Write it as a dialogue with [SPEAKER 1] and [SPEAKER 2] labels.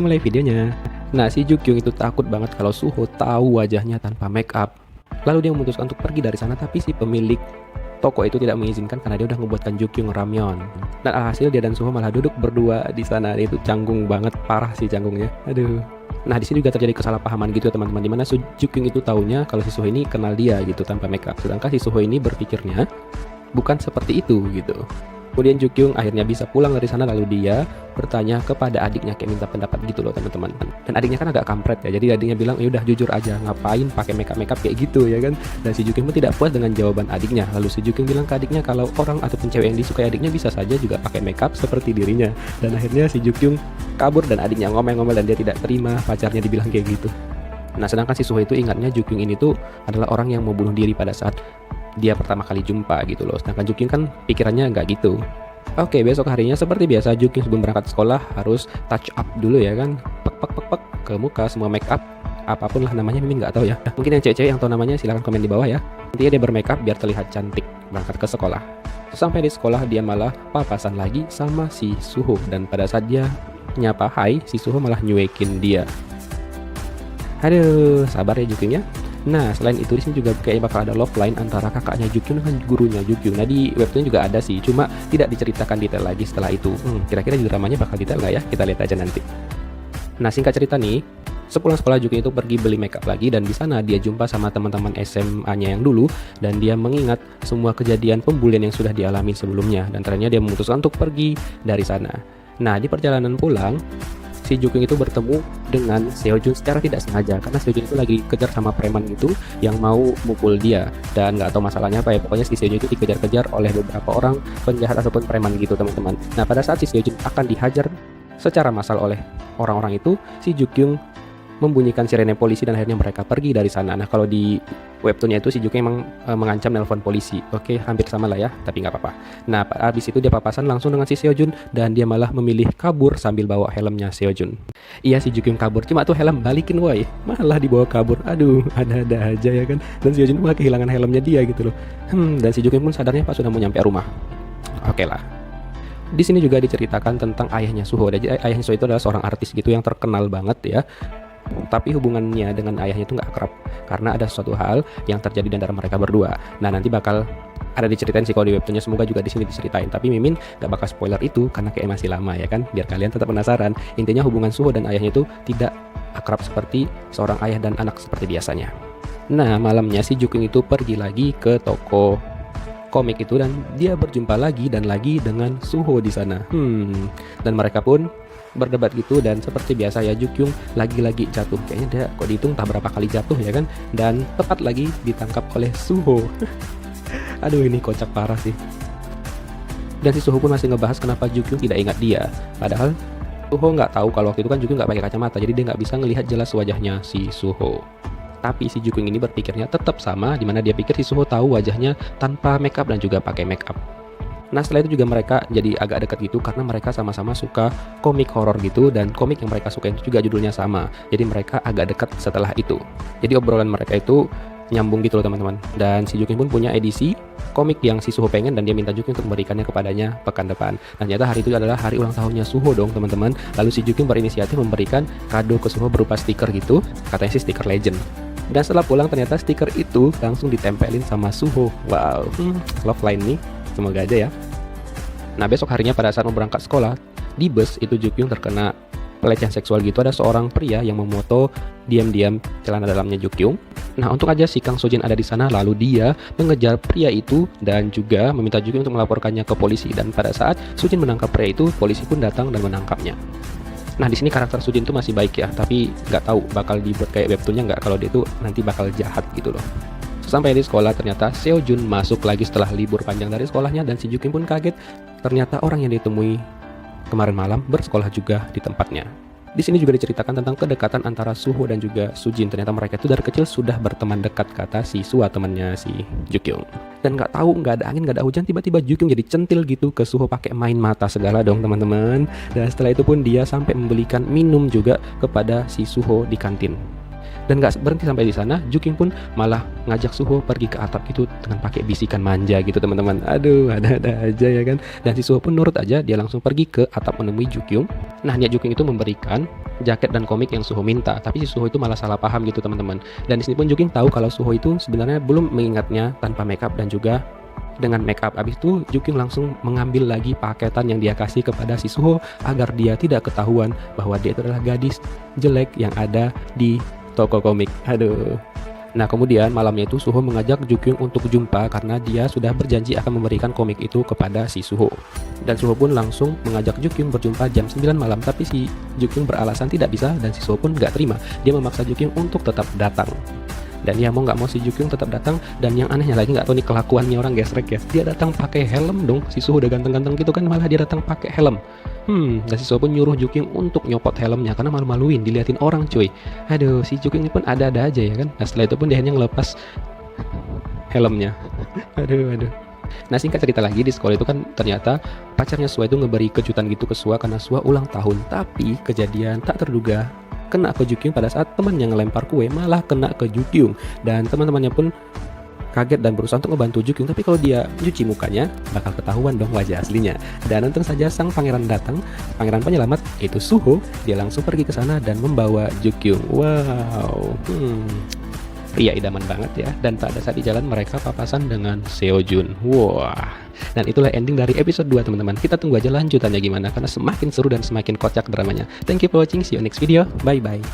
[SPEAKER 1] Mulai videonya. Nah, si Jukyung itu takut banget kalau Suho tahu wajahnya tanpa make up. Lalu dia memutuskan untuk pergi dari sana, tapi si pemilik toko itu tidak mengizinkan karena dia udah ngebuatkan Jukyung ramyeon. Dan alhasil dia dan Suho malah duduk berdua di sana. Itu canggung banget, parah sih canggungnya. Aduh. Nah, di sini juga terjadi kesalahpahaman gitu ya teman-teman, dimana Jukyung itu taunya kalau si Suho ini kenal dia gitu tanpa make up. Sedangkan si Suho ini berpikirnya bukan seperti itu gitu. Kemudian Jukyung akhirnya bisa pulang dari sana, lalu dia bertanya kepada adiknya, kayak minta pendapat gitu loh teman-teman. Dan adiknya kan agak kampret ya, jadi adiknya bilang ya udah jujur aja, ngapain pakai makeup kayak gitu ya kan. Dan si Jukyung pun tidak puas dengan jawaban adiknya. Lalu si Jukyung bilang ke adiknya kalau orang ataupun cewek yang disukai adiknya bisa saja juga pakai makeup seperti dirinya. Dan akhirnya si Jukyung kabur dan adiknya ngomel-ngomel dan dia tidak terima pacarnya dibilang kayak gitu. Nah, sedangkan si Suho itu ingatnya Jukyung ini tuh adalah orang yang mau bunuh diri pada saat dia pertama kali jumpa gitu loh. Sedangkan Jukyung kan pikirannya nggak gitu. Oke, besok harinya seperti biasa Jukyung sebelum berangkat sekolah harus touch up dulu ya kan. Pek ke muka, semua make up apapun lah namanya, Mimin nggak tahu ya. Mungkin yang cewek-cewek yang tahu namanya silahkan komen di bawah ya. Intinya dia bermakeup biar terlihat cantik berangkat ke sekolah. Sampai di sekolah dia malah papasan lagi sama si Suho, dan pada saat dia nyapa hai, si Suho malah nyuekin dia. Aduh, sabar ya Jukyung ya. Nah, selain itu di sini juga kayaknya bakal ada love line antara kakaknya Jukyung dengan gurunya Jukyung. Nah, di webtoon juga ada sih, cuma tidak diceritakan detail lagi setelah itu. Kira-kira di dramanya bakal detail nggak ya? Kita lihat aja nanti. Nah, singkat cerita nih, sepulang sekolah Jukyung itu pergi beli makeup lagi, dan di sana dia jumpa sama teman-teman SMA-nya yang dulu, dan dia mengingat semua kejadian pembulian yang sudah dialami sebelumnya, dan ternyata dia memutuskan untuk pergi dari sana. Nah, di perjalanan pulang, si Jukyung itu bertemu dengan Seojun secara tidak sengaja karena Seojun itu lagi dikejar sama preman gitu yang mau mukul dia, dan nggak tahu masalahnya apa ya, pokoknya si Seojun itu dikejar-kejar oleh beberapa orang penjahat ataupun preman gitu teman-teman. Nah, pada saat si Seojun akan dihajar secara massal oleh orang-orang itu, si Jukyung membunyikan sirene polisi dan akhirnya mereka pergi dari sana. Nah, kalau di webtoonnya itu si Jukyung emang mengancam nelpon polisi. Oke, hampir sama lah ya, tapi nggak apa-apa. Nah, habis itu dia papasan langsung dengan si Seojun dan dia malah memilih kabur sambil bawa helmnya Seojun. Iya, si Jukyung kabur, cuma tuh helm balikin woi, malah dibawa kabur. Aduh, ada-ada aja ya kan. Dan si Seojun malah kehilangan helmnya dia gitu loh. Dan si Jukyung pun sadarnya pas sudah mau nyampe rumah. Oke lah. Di sini juga diceritakan tentang ayahnya Suho. Jadi ayahnya Suho itu adalah seorang artis gitu yang terkenal banget ya. Tapi hubungannya dengan ayahnya itu nggak akrab karena ada sesuatu hal yang terjadi di antara mereka berdua. Nah, nanti bakal ada diceritain sih kalau di webtoonnya, semoga juga di sini diceritain. Tapi Mimin nggak bakal spoiler itu karena kayak masih lama ya kan, biar kalian tetap penasaran. Intinya hubungan Suho dan ayahnya itu tidak akrab seperti seorang ayah dan anak seperti biasanya. Nah, malamnya si Jukyung itu pergi lagi ke toko komik itu dan dia berjumpa lagi dengan Suho di sana. Dan mereka pun berdebat gitu, dan seperti biasa ya Jukyung lagi-lagi jatuh. Kayaknya dia kok dihitung tak berapa kali jatuh ya kan, dan tepat lagi ditangkap oleh Suho. Aduh, ini kocak parah sih. Dan si Suho pun masih ngebahas kenapa Jukyung tidak ingat dia, padahal Suho nggak tahu kalau waktu itu kan Jukyung nggak pakai kacamata, jadi dia nggak bisa ngelihat jelas wajahnya si Suho. Tapi si Jukyung ini berpikirnya tetap sama, dimana dia pikir si Suho tahu wajahnya tanpa makeup dan juga pakai makeup. Nah, setelah itu juga mereka jadi agak dekat gitu karena mereka sama-sama suka komik horor gitu, dan komik yang mereka suka itu juga judulnya sama. Jadi mereka agak dekat setelah itu. Jadi obrolan mereka itu nyambung gitu loh teman-teman. Dan si Jukyung pun punya edisi komik yang si Suho pengen dan dia minta Jukyung untuk memberikannya kepadanya pekan depan. Nah, ternyata hari itu adalah hari ulang tahunnya Suho dong teman-teman. Lalu si Jukyung berinisiatif memberikan kado ke Suho berupa stiker gitu. Katanya sih stiker legend. Dan setelah pulang ternyata stiker itu langsung ditempelin sama Suho. Wow, love line nih. Semoga aja ya. Nah, besok harinya pada saat mau berangkat sekolah, di bus itu Jukyung terkena pelecehan seksual gitu. Ada seorang pria yang memoto diam-diam celana dalamnya Jukyung. Nah, untung aja si Kang Sojin ada di sana, lalu dia mengejar pria itu dan juga meminta Jukyung untuk melaporkannya ke polisi. Dan pada saat Sojin menangkap pria itu, polisi pun datang dan menangkapnya. Nah, di sini karakter Sojin tuh masih baik ya, tapi nggak tahu bakal dibuat kayak webtoonnya nggak kalau dia tuh nanti bakal jahat gitu loh. Sampai di sekolah ternyata Seojun masuk lagi setelah libur panjang dari sekolahnya, dan si Jukyung pun kaget. Ternyata orang yang ditemui kemarin malam bersekolah juga di tempatnya. Di sini juga diceritakan tentang kedekatan antara Suho dan juga Sujin. Ternyata mereka itu dari kecil sudah berteman dekat, kata si Sua temannya si Jukyung. Dan nggak tahu, nggak ada angin, nggak ada hujan, tiba-tiba Jukyung jadi centil gitu ke Suho pakai main mata segala dong teman-teman. Dan setelah itu pun dia sampai membelikan minum juga kepada si Suho di kantin. Dan nggak berhenti sampai di sana, Juking pun malah ngajak Suho pergi ke atap itu dengan pakai bisikan manja gitu teman-teman. Aduh, ada-ada aja ya kan. Dan si Suho pun nurut aja, dia langsung pergi ke atap menemui Jukyung. Nah, niat Jukyung itu memberikan jaket dan komik yang Suho minta, tapi si Suho itu malah salah paham gitu teman-teman. Dan di sini pun Juking tahu kalau Suho itu sebenarnya belum mengingatnya tanpa makeup dan juga dengan makeup. Abis itu Jukyung langsung mengambil lagi paketan yang dia kasih kepada si Suho agar dia tidak ketahuan bahwa dia itu adalah gadis jelek yang ada di toko komik. Aduh. Nah, kemudian malamnya itu Suho mengajak Jukyung untuk jumpa karena dia sudah berjanji akan memberikan komik itu kepada si Suho. Dan Suho pun langsung mengajak Jukyung berjumpa jam 9 malam, tapi si Jukyung beralasan tidak bisa dan si Suho pun gak terima. Dia memaksa Jukyung untuk tetap datang. Dan ya mau nggak mau si Jukyung tetap datang. Dan yang anehnya lagi, nggak tahu nih kelakuannya orang gesrek ya, dia datang pakai helm dong. Si Suho udah ganteng-ganteng gitu kan, malah dia datang pakai helm. Dan si Suho pun nyuruh Jukyung untuk nyopot helmnya karena malu-maluin diliatin orang cuy. Aduh, si Jukyung ini pun ada-ada aja ya kan. Nah, setelah itu pun dia hanya ngelepas helmnya. Aduh. Nah, singkat cerita lagi, di sekolah itu kan ternyata pacarnya Suho itu ngeberi kejutan gitu ke Suho karena Suho ulang tahun. Tapi kejadian tak terduga kena ke Jukyung pada saat temannya ngelempar kue malah kena ke Jukyung. Dan teman-temannya pun kaget dan berusaha untuk membantu Jukyung, tapi kalau dia cuci mukanya bakal ketahuan dong wajah aslinya. Dan untung saja sang pangeran datang, pangeran penyelamat itu Suho. Dia langsung pergi ke sana dan membawa Jukyung. Wow, pria idaman banget ya. Dan pada saat di jalan mereka papasan dengan Seojun. Wah. Dan itulah ending dari episode 2 teman-teman. Kita tunggu aja lanjutannya gimana, karena semakin seru dan semakin kocak dramanya. Thank you for watching, see you next video, bye bye.